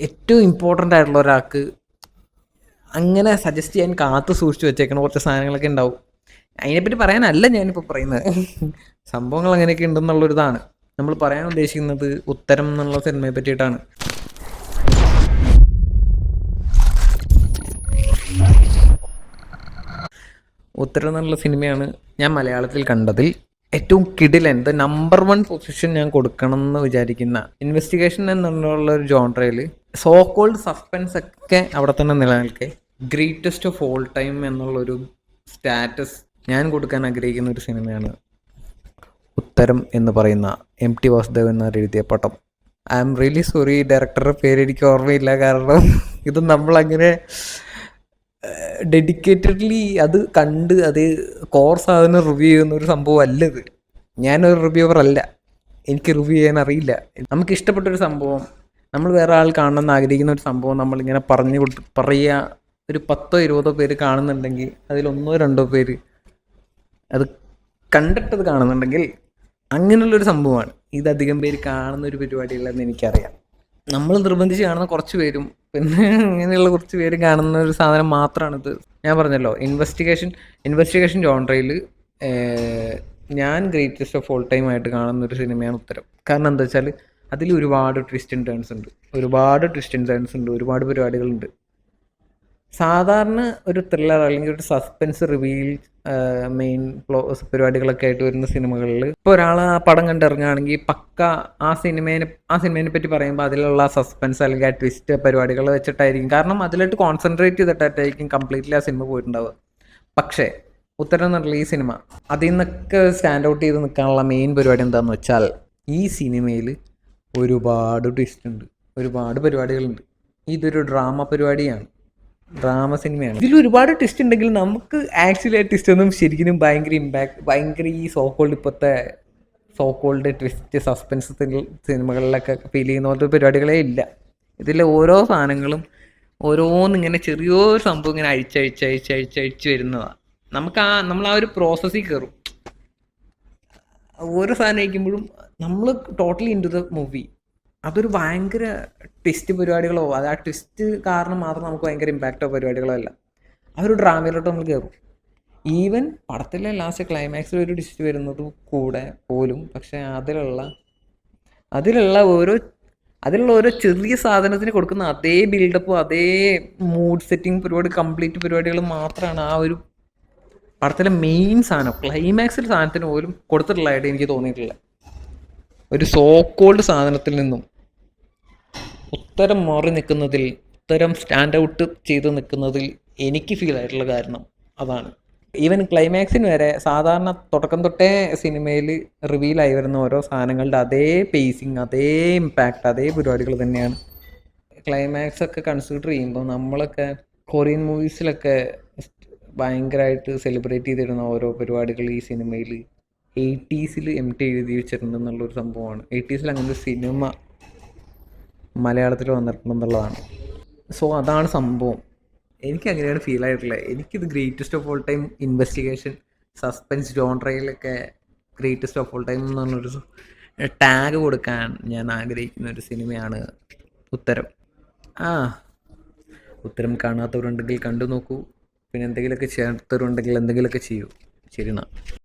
ഏറ്റവും ഇമ്പോർട്ടൻ്റ് ആയിട്ടുള്ള ഒരാൾക്ക് അങ്ങനെ സജസ്റ്റ് ചെയ്യാൻ കാത്തു സൂക്ഷിച്ചു വെച്ചേക്കുന്ന കുറച്ച് സാധനങ്ങളൊക്കെ ഉണ്ടാവും. അതിനെപ്പറ്റി പറയാനല്ല ഞാനിപ്പോൾ പറയുന്നത്. സംഭവങ്ങൾ അങ്ങനെയൊക്കെ ഉണ്ടെന്നുള്ളൊരിതാണ് നമ്മൾ പറയാൻ ഉദ്ദേശിക്കുന്നത്. ഉത്തരം എന്നുള്ള സിനിമയെ പറ്റിയിട്ടാണ്. ഉത്തരം എന്നുള്ള സിനിമയാണ് ഞാൻ മലയാളത്തിൽ കണ്ടതിൽ ഏറ്റവും കിടിലൻ, നമ്പർ 1 പൊസിഷൻ ഞാൻ കൊടുക്കണം എന്ന് വിചാരിക്കുന്ന ഇൻവെസ്റ്റിഗേഷൻ എന്നുള്ള ഒരു ജോൺറയിൽ സോ കോൾഡ് സസ്പെൻസ് ഒക്കെ അവിടെ തന്നെ നിലനിൽക്കെ ഗ്രേറ്റസ്റ്റ് ഓഫ് ഓൾ ടൈം എന്നുള്ളൊരു സ്റ്റാറ്റസ് ഞാൻ കൊടുക്കാൻ ആഗ്രഹിക്കുന്ന ഒരു സിനിമയാണ് ഉത്തരം എന്ന് പറയുന്ന MT വാസുദേവൻ നായർ എഴുതിയ പടം. ഐ ആം റിയലി സോറി, ഡയറക്ടറുടെ പേര് എനിക്ക് ഓർമ്മയില്ല. കാരണം ഇത് നമ്മളങ്ങനെ ഡെഡിക്കേറ്റഡ്ലി അത് കണ്ട് അത് കോഴ്സ് അതിന് റിവ്യൂ ചെയ്യുന്ന ഒരു സംഭവം അല്ല ഇത്. ഞാനൊരു റിവ്യൂവർ അല്ല, എനിക്ക് റിവ്യൂ ചെയ്യാൻ അറിയില്ല. നമുക്ക് ഇഷ്ടപ്പെട്ടൊരു സംഭവം, നമ്മൾ വേറെ ആൾ കാണണമെന്ന് ആഗ്രഹിക്കുന്ന ഒരു സംഭവം നമ്മളിങ്ങനെ പറയുക, ഒരു 10-20 പേര് കാണുന്നുണ്ടെങ്കിൽ അതിൽ 1-2 പേര് അത് കണ്ടിട്ടത് കാണുന്നുണ്ടെങ്കിൽ അങ്ങനെയുള്ളൊരു സംഭവമാണ്. ഇതധികം പേര് കാണുന്ന ഒരു പരിപാടിയല്ലെന്ന് എനിക്കറിയാം. നമ്മൾ നിർബന്ധിച്ച് കാണുന്ന കുറച്ച് പേരും പിന്നെ ഇങ്ങനെയുള്ള കുറച്ച് പേര് കാണുന്ന ഒരു സാധനം മാത്രമാണിത്. ഞാൻ പറഞ്ഞല്ലോ, ഇൻവെസ്റ്റിഗേഷൻ ജോൺറയിൽ ഞാൻ ഗ്രേറ്റസ്റ്റ് ഓഫ് ഓൾ ടൈം ആയിട്ട് കാണുന്ന ഒരു സിനിമയാണ് ഉത്തരം. കാരണം എന്താ വെച്ചാൽ അതിൽ ഒരുപാട് ട്വിസ്റ്റ് ആൻഡ് ടേൺസ് ഉണ്ട്, ഒരുപാട് പരിപാടികളുണ്ട്. സാധാരണ ഒരു ത്രില്ലർ അല്ലെങ്കിൽ ഒരു സസ്പെൻസ് റിവീൽ മെയിൻ പരിപാടികളൊക്കെ ആയിട്ട് വരുന്ന സിനിമകളിൽ ഇപ്പോൾ ഒരാൾ ആ പടം കണ്ടിറങ്ങുകയാണെങ്കിൽ പക്ക ആ സിനിമേനെ പറ്റി പറയുമ്പോൾ അതിലുള്ള സസ്പെൻസ് അല്ലെങ്കിൽ ആ ട്വിസ്റ്റ് പരിപാടികൾ വെച്ചിട്ടായിരിക്കും. കാരണം അതിലോട്ട് കോൺസെൻട്രേറ്റ് ചെയ്തിട്ടായിരിക്കും കംപ്ലീറ്റ്ലി ആ സിനിമ പോയിട്ടുണ്ടാവുക. പക്ഷേ ഉത്തരം എന്നുള്ള ഈ സിനിമ അതിൽ നിന്നൊക്കെ സ്റ്റാൻഡ് ഔട്ട് ചെയ്ത് നിൽക്കാനുള്ള മെയിൻ പരിപാടി എന്താണെന്ന് വെച്ചാൽ ഈ സിനിമയിൽ ഒരുപാട് ട്വിസ്റ്റ് ഉണ്ട്, ഒരുപാട് പരിപാടികളുണ്ട്. ഇതൊരു ഡ്രാമ സിനിമയാണ്. ഇതിൽ ഒരുപാട് ട്വിസ്റ്റ് ഉണ്ടെങ്കിലും നമുക്ക് ആക്ച്വലി ആ ട്വിസ്റ്റ് ഒന്നും ശരിക്കും ഭയങ്കര ഈ ഇപ്പോഴത്തെ ട്വിസ്റ്റ് സസ്പെൻസ് സിനിമകളിലൊക്കെ ഫീൽ ചെയ്യുന്ന പോലത്തെ പരിപാടികളേ ഇല്ല. ഇതിലെ ഓരോ സാധനങ്ങളും ഓരോന്നിങ്ങനെ ചെറിയൊരു സംഭവം ഇങ്ങനെ അഴിച്ച് വരുന്നതാണ്. നമ്മൾ ആ ഒരു പ്രോസസ്സിൽ കയറും. ഓരോ സാധനം കഴിക്കുമ്പോഴും നമ്മൾ totally into the movie. അതൊരു ഭയങ്കര ട്വിസ്റ്റ് പരിപാടികളോ അത് ആ ട്വിസ്റ്റ് കാരണം മാത്രം നമുക്ക് ഭയങ്കര ഇമ്പാക്റ്റോ പരിപാടികളോ അല്ല. ആ ഒരു ഡ്രാമയിലോട്ട് നമ്മൾ കയറും. ഈവൻ പടത്തിലെ ലാസ്റ്റ് ക്ലൈമാക്സിൽ ഒരു ട്വിസ്റ്റ് വരുന്നത് കൂടെ പോലും, പക്ഷേ അതിലുള്ള ഓരോ ചെറിയ സാധനത്തിന് കൊടുക്കുന്ന അതേ ബിൽഡപ്പും അതേ മൂഡ് സെറ്റിംഗ് കംപ്ലീറ്റ് പരിപാടികൾ മാത്രമാണ് ആ ഒരു പടത്തിലെ മെയിൻ സാധനം. ക്ലൈമാക്സിൽ സാധനത്തിന് പോലും കൊടുത്തിട്ടുള്ളതായിട്ട് എനിക്ക് തോന്നിയിട്ടില്ല. ഒരു സോ കോൾഡ് സാധനത്തിൽ നിന്നും ഉത്തരം മാറി നിൽക്കുന്നതിൽ, ഉത്തരം സ്റ്റാൻഡ് ഔട്ട് ചെയ്ത് നിൽക്കുന്നതിൽ എനിക്ക് ഫീൽ ആയിട്ടുള്ള കാരണം അതാണ്. ഈവൻ ക്ലൈമാക്സിന് വരെ സാധാരണ തുടക്കം തൊട്ടേ സിനിമയിൽ റിവീലായി വരുന്ന ഓരോ സാധനങ്ങളുടെ അതേ പേസിങ്, അതേ ഇമ്പാക്റ്റ്, അതേ പരിപാടികൾ തന്നെയാണ്. ക്ലൈമാക്സ് ഒക്കെ കൺസിഡർ ചെയ്യുമ്പോൾ നമ്മളൊക്കെ കൊറിയൻ മൂവീസിലൊക്കെ ഭയങ്കരമായിട്ട് സെലിബ്രേറ്റ് ചെയ്തിരുന്ന ഓരോ പരിപാടികൾ ഈ സിനിമയിൽ 80s MT എഴുതി വെച്ചിട്ടുണ്ടെന്നുള്ളൊരു സംഭവമാണ്. 80s അങ്ങനെ ഒരു സിനിമ മലയാളത്തിൽ വന്നിട്ടുണ്ടെന്നുള്ളതാണ്. സോ അതാണ് സംഭവം. എനിക്ക് അങ്ങനെയാണ് ഫീൽ ആയിട്ടുള്ളത്. എനിക്കിത് greatest of all time investigation suspense ജോൺറയിലൊക്കെ ഗ്രേറ്റസ്റ്റ് ഓഫ് ഓൾ ടൈം എന്ന് പറഞ്ഞൊരു ടാഗ് കൊടുക്കാൻ ഞാൻ ആഗ്രഹിക്കുന്ന ഒരു സിനിമയാണ് ഉത്തരം. ഉത്തരം കാണാത്തവരുണ്ടെങ്കിൽ കണ്ടു നോക്കൂ. പിന്നെ എന്തെങ്കിലുമൊക്കെ ചേർത്തവരുണ്ടെങ്കിൽ എന്തെങ്കിലുമൊക്കെ ചെയ്യൂ. ശരി എന്നാ.